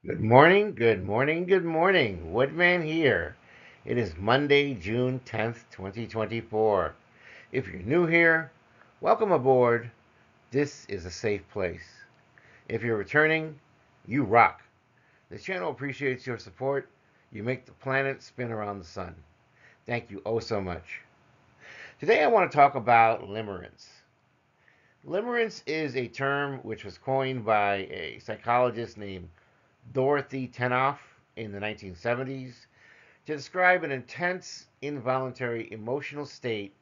Good morning, good morning, good morning. Woodman here. It is Monday, June 10th, 2024. If you're new here, welcome aboard. This is a safe place. If you're returning, you rock. This channel appreciates your support. You make the planet spin around the sun. Thank you oh so much. Today I want to talk about limerence. Limerence is a term which was coined by a psychologist named Dorothy Tenoff in the 1970s to describe an intense, involuntary emotional state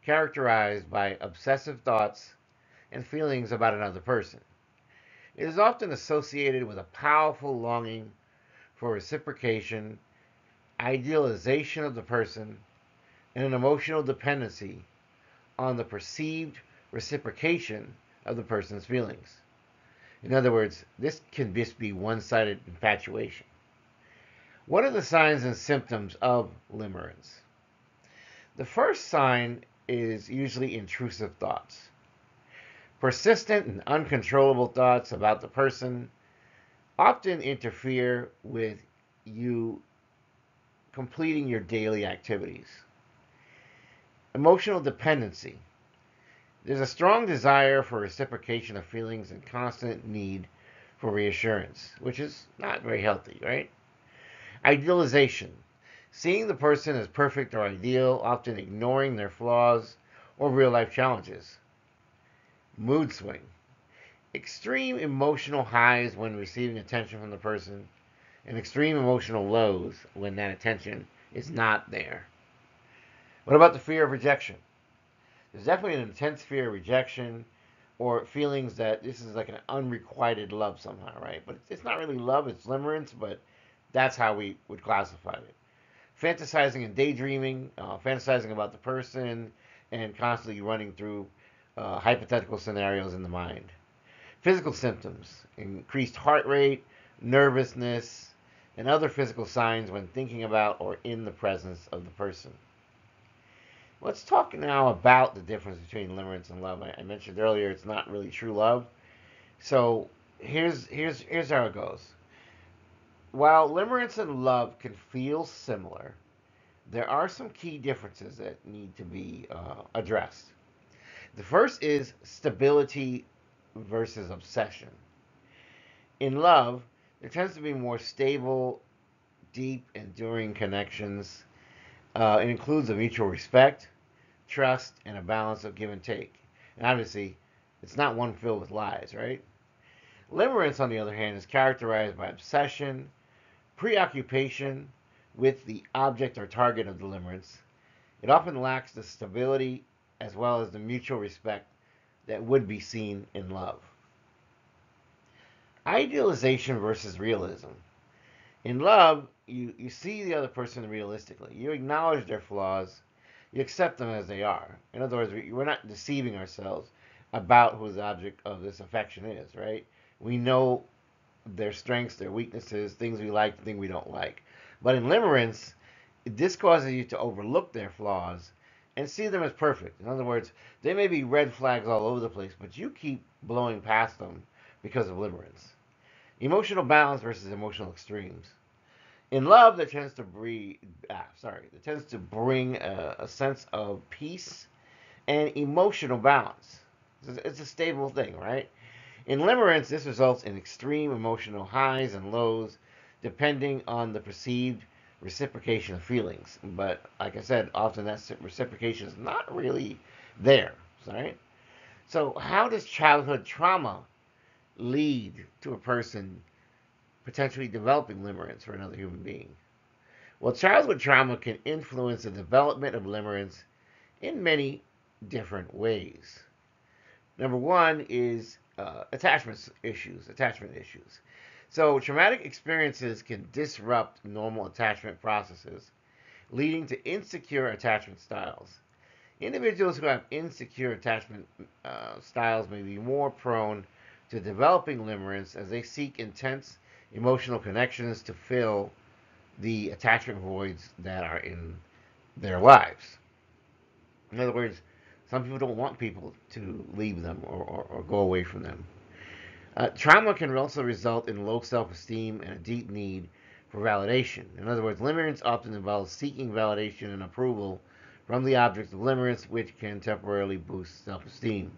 characterized by obsessive thoughts and feelings about another person. It is often associated with a powerful longing for reciprocation, idealization of the person, and an emotional dependency on the perceived reciprocation of the person's feelings. In other words, this can just be one sided infatuation. What are the signs and symptoms of limerence? The first sign is usually intrusive thoughts. Persistent and uncontrollable thoughts about the person often interfere with you completing your daily activities. Emotional dependency. There's a strong desire for reciprocation of feelings and constant need for reassurance, which is not very healthy, right? Idealization. Seeing the person as perfect or ideal, often ignoring their flaws or real life challenges. Mood swing. Extreme emotional highs when receiving attention from the person, and extreme emotional lows when that attention is not there. What about the fear of rejection? There's definitely an intense fear of rejection or feelings that this is like an unrequited love somehow, right? But it's not really love, it's limerence, but that's how we would classify it. Fantasizing and daydreaming, fantasizing about the person, and constantly running through hypothetical scenarios in the mind. Physical symptoms: increased heart rate, nervousness, and other physical signs when thinking about or in the presence of the person. Let's talk now about the difference between limerence and love. I mentioned earlier it's not really true love. So here's how it goes. While limerence and love can feel similar, there are some key differences that need to be addressed. The first is stability versus obsession. In love, there tends to be more stable, deep, enduring connections. It includes a mutual respect, trust, and a balance of give and take. And obviously, it's not one filled with lies, right? Limerence, on the other hand, is characterized by obsession, preoccupation with the object or target of the limerence. It often lacks the stability as well as the mutual respect that would be seen in love. Idealization versus realism. In love, you see the other person realistically. You acknowledge their flaws. You accept them as they are. In other words, we're not deceiving ourselves about who the object of this affection is, right? We know their strengths, their weaknesses, things we like, things we don't like. But in limerence, this causes you to overlook their flaws and see them as perfect. In other words, they may be red flags all over the place, but you keep blowing past them because of limerence. Emotional balance versus emotional extremes. In love, that tends to that tends to bring a sense of peace and emotional balance. It's a stable thing, right? In limerence, this results in extreme emotional highs and lows, depending on the perceived reciprocation of feelings. But like I said, often that reciprocation is not really there. Right? So, how does childhood trauma lead to a person potentially developing limerence for another human being? Well, childhood trauma can influence the development of limerence in many different ways. Number one is attachment issues. So, traumatic experiences can disrupt normal attachment processes, leading to insecure attachment styles. Individuals who have insecure attachment styles may be more prone to developing limerence as they seek intense emotional connections to fill the attachment voids that are in their lives. In other words, some people don't want people to leave them or go away from them. Trauma can also result in low self-esteem and a deep need for validation. In other words, limerence often involves seeking validation and approval from the object of limerence, which can temporarily boost self-esteem.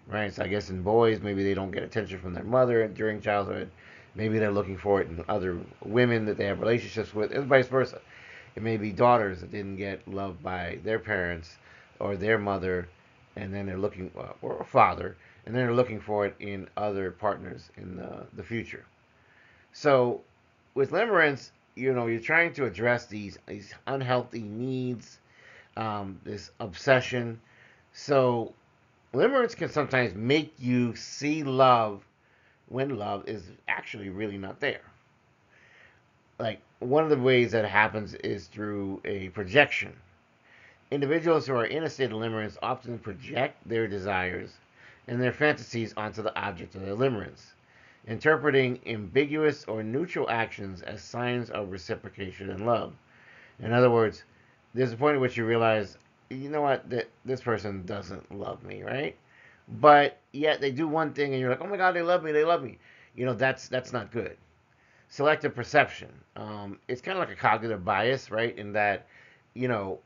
Right? So I guess in boys, maybe they don't get attention from their mother during childhood. Maybe they're looking for it in other women that they have relationships with, and vice versa. It may be daughters that didn't get loved by their parents or their mother, and then they're looking, or a father, and then they're looking for it in other partners in the future. So with limerence, you're trying to address these unhealthy needs, this obsession. So limerence can sometimes make you see love when love is actually really not there. Like one of the ways that happens is through a projection. Individuals who are in a state of limerence often project their desires and their fantasies onto the object of their limerence, interpreting ambiguous or neutral actions as signs of reciprocation and love. In other words, there's a point at which you realize, you know what, that this person doesn't love me, right? But yet they do one thing, and you're like, oh my God, they love me, they love me. That's not good. Selective perception. It's kind of like a cognitive bias, right? In that, you know,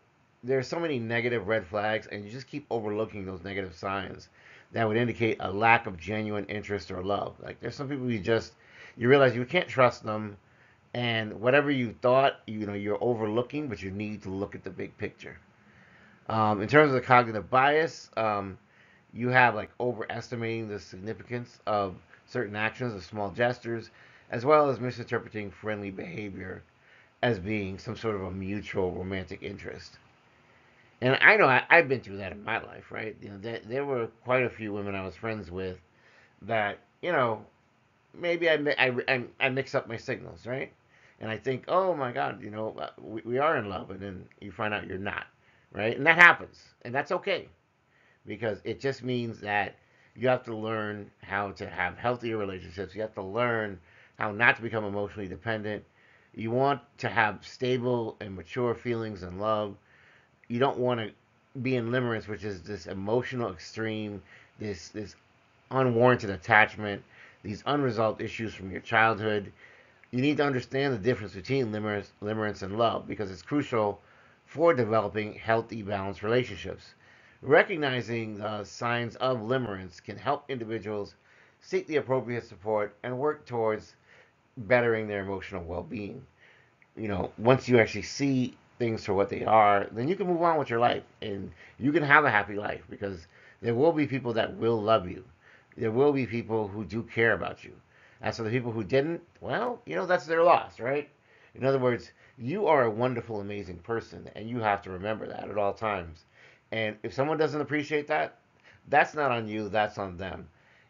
there's so many negative red flags, and you just keep overlooking those negative signs that would indicate a lack of genuine interest or love. Like there's some people you realize you can't trust them, and whatever you thought, you're overlooking, but you need to look at the big picture. In terms of the cognitive bias, you have like overestimating the significance of certain actions or small gestures, as well as misinterpreting friendly behavior as being some sort of a mutual romantic interest. And I know I've been through that in my life, right? There were quite a few women I was friends with that, maybe I mix up my signals, right? And I think, oh my God, we are in love, and then you find out you're not, right? And that happens, and that's okay because it just means that you have to learn how to have healthier relationships. You have to learn how not to become emotionally dependent. You want to have stable and mature feelings and love. You don't want to be in limerence, which is this emotional extreme, this unwarranted attachment, these unresolved issues from your childhood. You need to understand the difference between limerence and love because it's crucial for developing healthy, balanced relationships. Recognizing the signs of limerence can help individuals seek the appropriate support and work towards bettering their emotional well-being. Once you actually see things for what they are, then you can move on with your life and you can have a happy life because there will be people that will love you. There will be people who do care about you. As for the people who didn't, well, that's their loss, right? In other words, you are a wonderful, amazing person, and you have to remember that at all times. And if someone doesn't appreciate that, that's not on you, that's on them.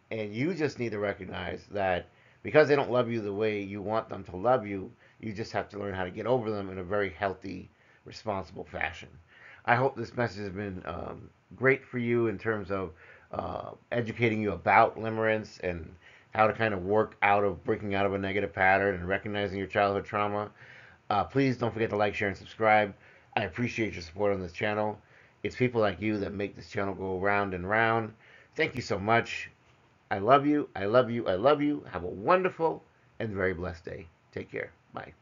And you just need to recognize that because they don't love you the way you want them to love you, you just have to learn how to get over them in a very healthy, responsible fashion. I hope this message has been great for you in terms of educating you about limerence and how to kind of work out of breaking out of a negative pattern and recognizing your childhood trauma. Please don't forget to like, share, and subscribe. I appreciate your support on this channel. It's people like you that make this channel go round and round. Thank you so much. I love you. I love you. I love you. Have a wonderful and very blessed day. Take care. Bye.